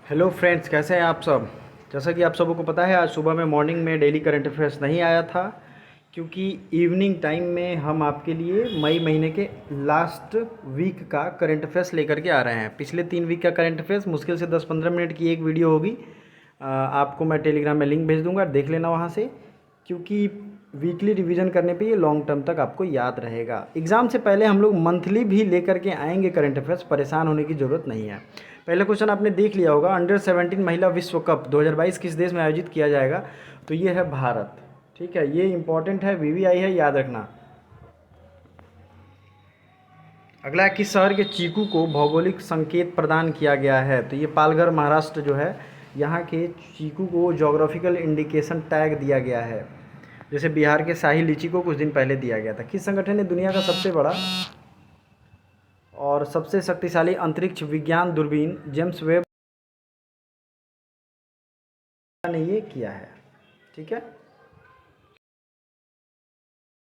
Hello friends, कैसे हैं आप सब। जैसा कि आप सबों को पता है, आज सुबह में मॉर्निंग में डेली करंट अफेयर्स नहीं आया था, क्योंकि इवनिंग टाइम में हम आपके लिए मई महीने के लास्ट वीक का करंट अफेयर्स लेकर के आ रहे हैं। पिछले 3 वीक का करंट अफेयर्स मुश्किल से 10-15 मिनट की एक वीडियो होगी। आपको मैं टेलीग्राम में लिंक भेज दूंगा, देख लेना वहाँ से, क्योंकि वीकली रिवीजन करने पे ये लॉन्ग टर्म तक आपको याद रहेगा। एग्ज़ाम से पहले हम लोग मंथली भी लेकर के आएंगे करंट अफेयर्स, परेशान होने की ज़रूरत नहीं है। पहले क्वेश्चन आपने देख लिया होगा, अंडर 17 महिला विश्व कप 2022 किस देश में आयोजित किया जाएगा। तो ये है भारत। ठीक है, ये इंपॉर्टेंट है, वीवीआई है, याद रखना। अगला है, किस शहर के चीकू को भौगोलिक संकेत प्रदान किया गया है। तो ये पालघर महाराष्ट्र जो है, यहाँ के चीकू को जोग्राफिकल इंडिकेशन टैग दिया गया है, जैसे बिहार के शाही लीची को कुछ दिन पहले दिया गया था। किस संगठन ने दुनिया का सबसे बड़ा और सबसे शक्तिशाली अंतरिक्ष विज्ञान दूरबीन जेम्स वेब ने ये किया है। ठीक है,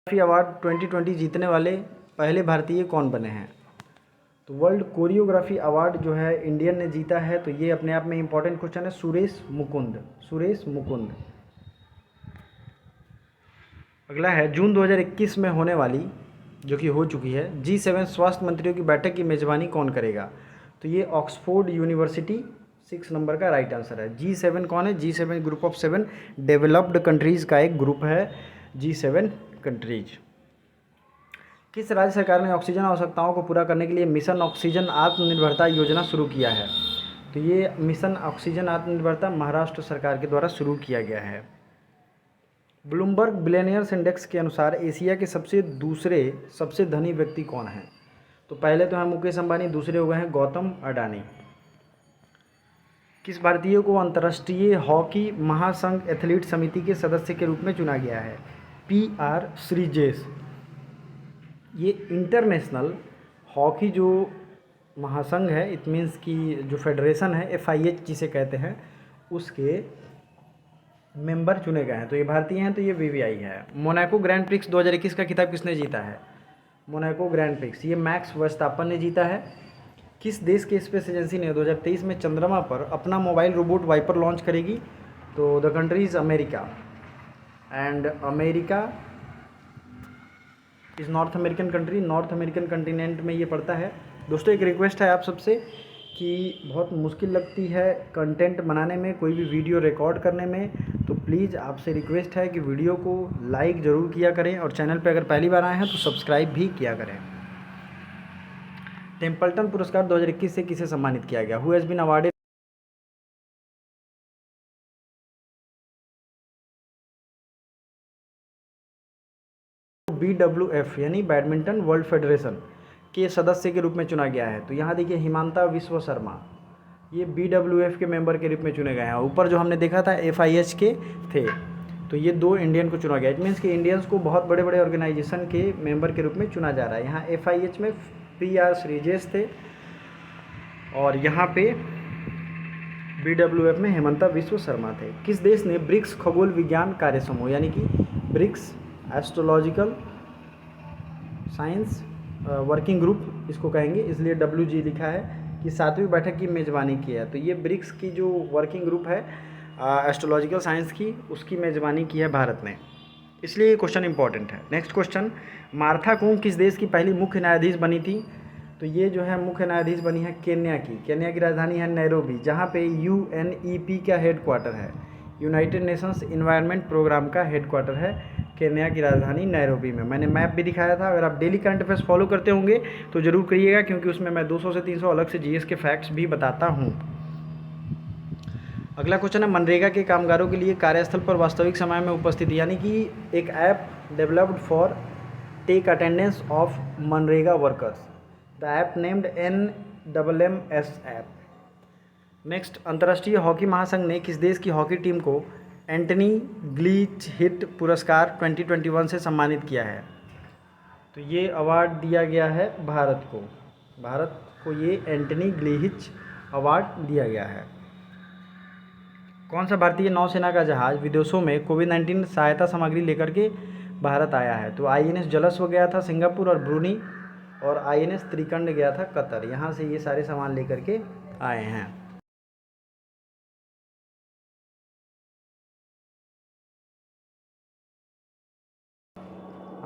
अवार्ड 2020 जीतने वाले पहले भारतीय कौन बने हैं। तो वर्ल्ड कोरियोग्राफी अवार्ड जो है इंडियन ने जीता है, तो ये अपने आप में इंपॉर्टेंट क्वेश्चन है। सुरेश मुकुंद, सुरेश मुकुंद। अगला है, जून 2021 में होने वाली, जो कि हो चुकी है, G7 स्वास्थ्य मंत्रियों की बैठक की मेज़बानी कौन करेगा। तो ये ऑक्सफोर्ड यूनिवर्सिटी 6 नंबर का राइट आंसर है। G7 कौन है। G7 group of 7 developed countries का एक ग्रुप है, G7 कंट्रीज। किस राज्य सरकार ने ऑक्सीजन आवश्यकताओं को पूरा करने के लिए मिशन ऑक्सीजन आत्मनिर्भरता योजना शुरू किया है। तो ये मिशन ऑक्सीजन आत्मनिर्भरता महाराष्ट्र सरकार के द्वारा शुरू किया गया है। ब्लूमबर्ग बिलियनियर्स इंडेक्स के अनुसार एशिया के सबसे धनी व्यक्ति कौन है। तो पहले तो हैं मुकेश अंबानी, दूसरे हो गए हैं गौतम अडानी। किस भारतीय को अंतर्राष्ट्रीय हॉकी महासंघ एथलीट समिति के सदस्य के रूप में चुना गया है। PR श्रीजेश। ये इंटरनेशनल हॉकी जो महासंघ है, इट मीन्स की जो फेडरेशन है, FIH जिसे कहते हैं, उसके मेंबर चुने गए हैं। तो ये भारतीय हैं, तो ये VVI है। मोनाको ग्रैंड प्रिक्स 2021 का खिताब किसने जीता है। मोनाको ग्रैंड प्रिक्स ये मैक्स वर्स्टापन ने जीता है। किस देश की स्पेस एजेंसी ने 2023 में चंद्रमा पर अपना मोबाइल रोबोट वाइपर लॉन्च करेगी। तो the country is America, and America is north American country, north American continent में ये पड़ता है। दोस्तों, एक रिक्वेस्ट है आप सबसे कि बहुत मुश्किल लगती है कंटेंट बनाने में, कोई भी वीडियो रिकॉर्ड करने में, तो प्लीज़ आपसे रिक्वेस्ट है कि वीडियो को लाइक ज़रूर किया करें, और चैनल पे अगर पहली बार आए हैं तो सब्सक्राइब भी किया करें। टेम्पल्टन पुरस्कार 2021 से किसे सम्मानित किया गया। Who has been awarded BWF यानी बैडमिंटन वर्ल्ड फेडरेशन के सदस्य के रूप में चुना गया है। तो यहाँ देखिए, हिमांता विश्व शर्मा ये BWF के मेंबर के रूप में चुने गए हैं। ऊपर जो हमने देखा था FIH के थे, तो ये 2 इंडियन को चुना गया। इट मीन्स कि इंडियंस को बहुत बड़े बड़े ऑर्गेनाइजेशन के मेंबर के रूप में चुना जा रहा है। यहाँ FIH में PR श्रीजेश थे, और यहाँ पे BWF में हेमंता विश्व शर्मा थे। किस देश ने ब्रिक्स खगोल विज्ञान कार्य समूह यानी कि BRICS astrological science working group इसको कहेंगे, इसलिए WG लिखा है, कि 7वीं बैठक की मेज़बानी की है। तो ये ब्रिक्स की जो वर्किंग ग्रुप है एस्ट्रोलॉजिकल साइंस की, उसकी मेज़बानी की है भारत ने, इसलिए ये क्वेश्चन इंपॉर्टेंट है। नेक्स्ट क्वेश्चन, मार्था कूंग किस देश की पहली मुख्य न्यायाधीश बनी थी। तो ये जो है मुख्य न्यायाधीश बनी है केन्या की। केन्या की राजधानी है नैरोबी, जहाँ पे UNEP का हेडक्वार्टर है, यूनाइटेड नेशंस इन्वायरमेंट प्रोग्राम का हेडक्वार्टर है केन्या की राजधानी नैरोबी में। मैंने मैप भी दिखाया था। अगर आप डेली करंट अफेयर्स फॉलो करते होंगे तो ज़रूर करिएगा, क्योंकि उसमें मैं 200 से 300 अलग से GS के फैक्ट्स भी बताता हूँ। अगला क्वेश्चन है, मनरेगा के कामगारों के लिए कार्यस्थल पर वास्तविक समय में उपस्थिति, यानी कि एक app developed for take attendance of MNREGA workers, the app named NMMS app. Next, अंतर्राष्ट्रीय हॉकी महासंघ ने किस देश की हॉकी टीम को एंटनी ग्लीचहिट पुरस्कार 2021 से सम्मानित किया है। तो ये अवार्ड दिया गया है भारत को। भारत को ये एंटनी ग्लीहिच अवार्ड दिया गया है। कौन सा भारतीय नौसेना का जहाज़ विदेशों में कोविड-19 सहायता सामग्री लेकर के भारत आया है। तो INS जलस्व गया था सिंगापुर और ब्रूनी, और INS त्रिकंड गया था कतर। यहाँ से ये सारे सामान लेकर के आए हैं।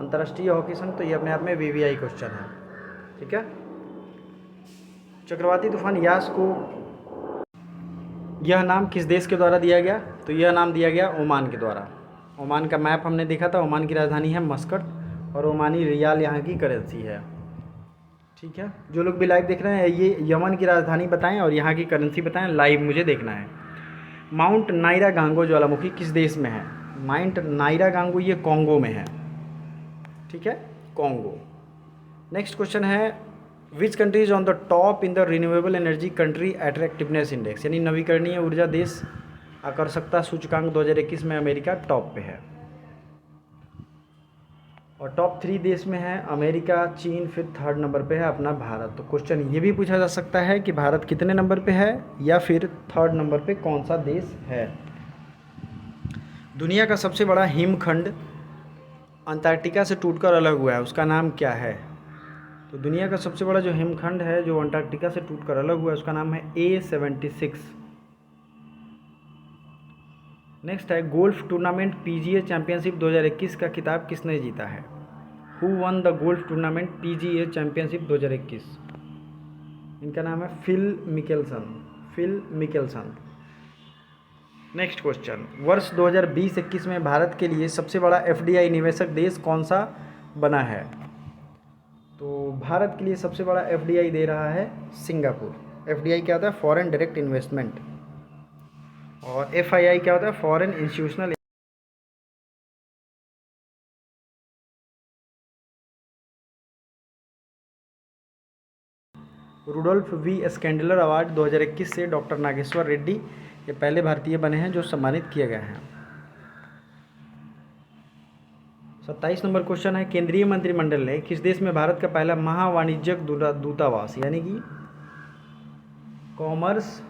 अंतर्राष्ट्रीय हॉकी संघ, तो ये अपने आप में वीवीआई क्वेश्चन है। ठीक है। चक्रवाती तूफान यास को यह नाम किस देश के द्वारा दिया गया? तो यह नाम दिया गया ओमान के द्वारा। ओमान का मैप हमने देखा था, ओमान की राजधानी है मस्कट और ओमानी रियाल यहाँ की करेंसी है। ठीक है। जो लोग भी लाइव देख रहे हैं, ये यमन की राजधानी बताएं और यहाँ की करेंसी बताएं, लाइव मुझे देखना है। माउंट नाइरागांगो ज्वालामुखी किस देश में है? माउंट नाइरागांगो ये कॉन्गो में है। ठीक है, कॉन्गो। नेक्स्ट क्वेश्चन है, which country is on the top in the renewable energy country attractiveness index, यानी नवीकरणीय ऊर्जा देश आकर्षकता सूचकांक 2021 में अमेरिका टॉप पे है। और टॉप 3 देश में है अमेरिका, चीन, फिर 3rd नंबर पे है अपना भारत। तो क्वेश्चन ये भी पूछा जा सकता है कि भारत कितने नंबर पे है या फिर 3rd नंबर पे कौन सा देश है। दुनिया का सबसे बड़ा हिमखंड अंटार्कटिका से टूटकर अलग हुआ है, उसका नाम क्या है? तो दुनिया का सबसे बड़ा जो हिमखंड है जो अंटार्कटिका से टूटकर अलग हुआ है, उसका नाम है A76। नेक्स्ट है, गोल्फ टूर्नामेंट PGA चैंपियनशिप 2021 का खिताब किसने जीता है? Who one the golf tournament PGA championship 2021? इनका नाम है फिल मिकेल्सन। नेक्स्ट क्वेश्चन, वर्ष 2020-21 में भारत के लिए सबसे बड़ा FDI निवेशक देश कौन सा बना है? तो भारत के लिए सबसे बड़ा FDI दे रहा है सिंगापुर। FDI क्या होता है? Foreign direct investment. और FII क्या होता है? Foreign institutional. Rudolph V Schindler award 2021 से डॉक्टर नागेश्वर रेड्डी ये पहले भारतीय बने हैं जो सम्मानित किए गए हैं। 27 नंबर क्वेश्चन है, केंद्रीय मंत्रिमंडल ने किस देश में भारत का पहला महावाणिज्यिक दूतावास यानी कि कॉमर्स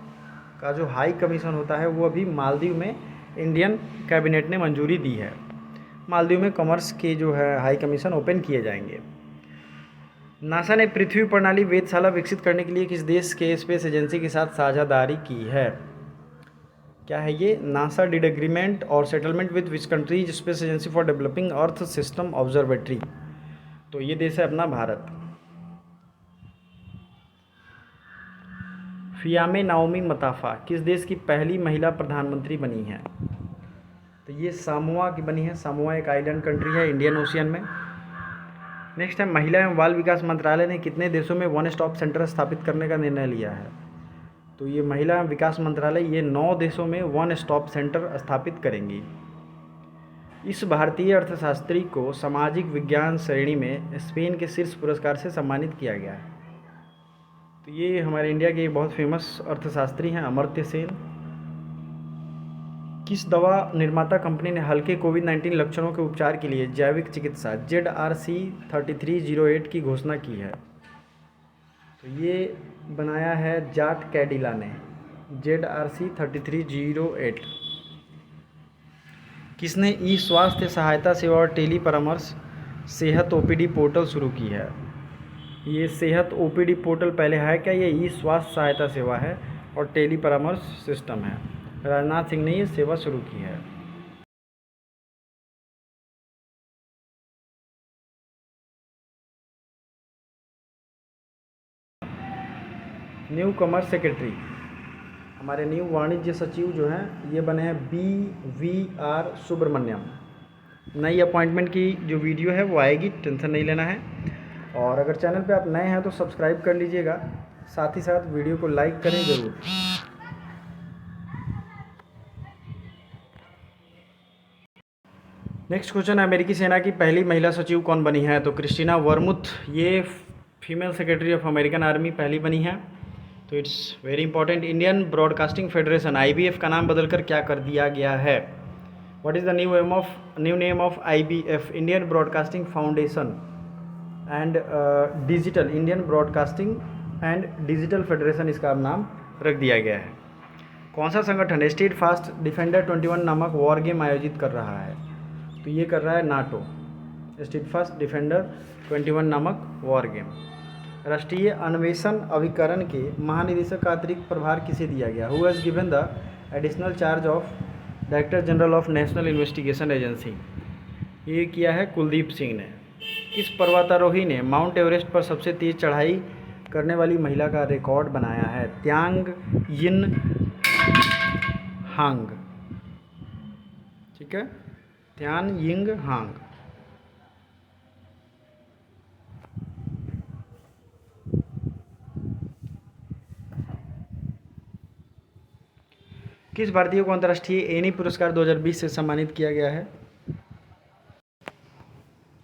का जो हाई कमीशन होता है वो अभी मालदीव में इंडियन कैबिनेट ने मंजूरी दी है। मालदीव में कॉमर्स के जो है हाई कमीशन ओपन किए जाएंगे। नासा ने पृथ्वी प्रणाली वेधशाला विकसित करने के लिए किस देश के स्पेस एजेंसी के साथ साझेदारी की है? क्या है ये? नासा डिड एग्रीमेंट और settlement with which countries space agency for developing earth system observatory. तो ये देश है अपना भारत। फियामे नाओमी मताफा किस देश की पहली महिला प्रधानमंत्री बनी है? तो ये सामोआ की बनी है। सामोआ एक आइलैंड कंट्री है इंडियन ओशियन में। नेक्स्ट है, महिला एवं बाल विकास मंत्रालय ने कितने देशों में वन स्टॉप सेंटर स्थापित करने का निर्णय लिया है? तो ये महिला विकास मंत्रालय ये 9 देशों में वन स्टॉप सेंटर स्थापित करेंगी। इस भारतीय अर्थशास्त्री को सामाजिक विज्ञान श्रेणी में स्पेन के शीर्ष पुरस्कार से सम्मानित किया गया है। तो ये हमारे इंडिया के बहुत फेमस अर्थशास्त्री हैं अमर्त्य सेन। किस दवा निर्माता कंपनी ने हल्के कोविड-19 लक्षणों के उपचार के लिए जैविक चिकित्सा ZRC3308 की घोषणा की है? तो ये बनाया है जाट कैडिला ने ZRC3308। किसने ई स्वास्थ्य सहायता सेवा और टेली परामर्श सेहत OPD पोर्टल शुरू की है? ये सेहत OPD पोर्टल पहले है क्या? ये ई स्वास्थ्य सहायता सेवा है और टेली परामर्श सिस्टम है। राजनाथ सिंह ने ये सेवा शुरू की है। न्यू कॉमर्स सेक्रेटरी हमारे न्यू वाणिज्य सचिव जो हैं ये बने हैं BVR सुब्रमण्यम। नई अपॉइंटमेंट की जो वीडियो है वो आएगी, टेंशन नहीं लेना है। और अगर चैनल पे आप नए हैं तो सब्सक्राइब कर लीजिएगा, साथ ही साथ वीडियो को लाइक करें ज़रूर। नेक्स्ट क्वेश्चन, अमेरिकी सेना की पहली महिला सचिव कौन बनी है? तो क्रिस्टीना वर्मुथ ये female secretary of American army पहली बनी है। तो it's very important. Indian broadcasting federation IBF का नाम बदलकर क्या कर दिया गया है? What is the new name of IBF? Indian broadcasting foundation and digital Indian broadcasting and digital federation इसका नाम रख दिया गया है। कौन सा संगठन स्टेट फास्ट डिफेंडर 21 नामक वॉर गेम आयोजित कर रहा है? तो ये कर रहा है नाटो, स्टेट फास्ट डिफेंडर 21 नामक वॉर गेम। राष्ट्रीय अन्वेषण अभिकरण के महानिदेशक का अतिरिक्त प्रभार किसे दिया गया? Who has given the additional charge of director general of national investigation agency? ये किया है कुलदीप सिंह ने। किस पर्वतारोही ने माउंट एवरेस्ट पर सबसे तेज चढ़ाई करने वाली महिला का रिकॉर्ड बनाया है? त्यांग यिन हांग। ठीक है, त्यान यिंग हांग। किस भारतीय को अंतर्राष्ट्रीय एनी पुरस्कार 2020 से सम्मानित किया गया है?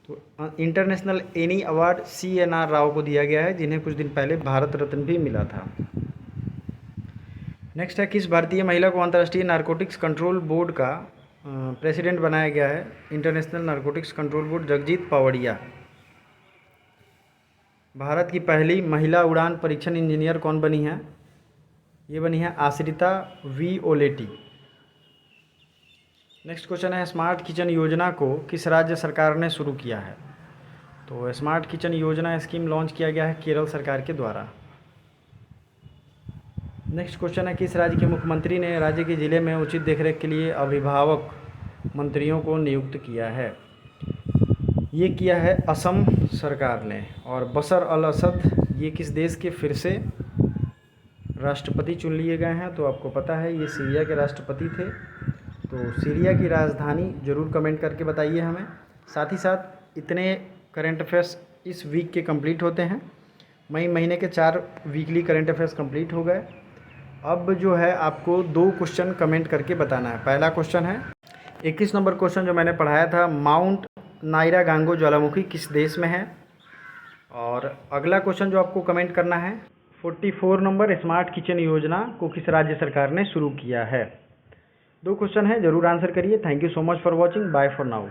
तो international any award CNR Rao को दिया गया है, जिन्हें कुछ दिन पहले भारत रत्न भी मिला था। नेक्स्ट है, किस भारतीय महिला को अंतर्राष्ट्रीय नारकोटिक्स कंट्रोल बोर्ड का प्रेसिडेंट बनाया गया है? International narcotics control board, Jagjit Pavadia. भारत की पहली महिला उड़ान परीक्षण इंजीनियर कौन बनी है? ये बनी है आश्रिता V ओलेटी। नेक्स्ट क्वेश्चन है, स्मार्ट किचन योजना को किस राज्य सरकार ने शुरू किया है? तो स्मार्ट किचन योजना स्कीम लॉन्च किया गया है केरल सरकार के द्वारा। नेक्स्ट क्वेश्चन है, किस राज्य के मुख्यमंत्री ने राज्य के ज़िले में उचित देखरेख के लिए अभिभावक मंत्रियों को नियुक्त किया है? ये किया है असम सरकार ने। और बशर अल असद ये किस देश के फिर से राष्ट्रपति चुन लिए गए हैं? तो आपको पता है ये सीरिया के राष्ट्रपति थे। तो सीरिया की राजधानी ज़रूर कमेंट करके बताइए हमें। साथ ही साथ इतने करंट अफेयर्स इस वीक के कंप्लीट होते हैं। मई महीने के 4 वीकली करंट अफेयर्स कंप्लीट हो गए। अब जो है आपको 2 क्वेश्चन कमेंट करके बताना है। पहला क्वेश्चन है 21 नंबर क्वेश्चन जो मैंने पढ़ाया था, माउंट नायरागांगो ज्वालामुखी किस देश में है? और अगला क्वेश्चन जो आपको कमेंट करना है 44 नंबर, स्मार्ट किचन योजना को किस राज्य सरकार ने शुरू किया है? 2 क्वेश्चन है, ज़रूर आंसर करिए। Thank you so much for watching. Bye for now.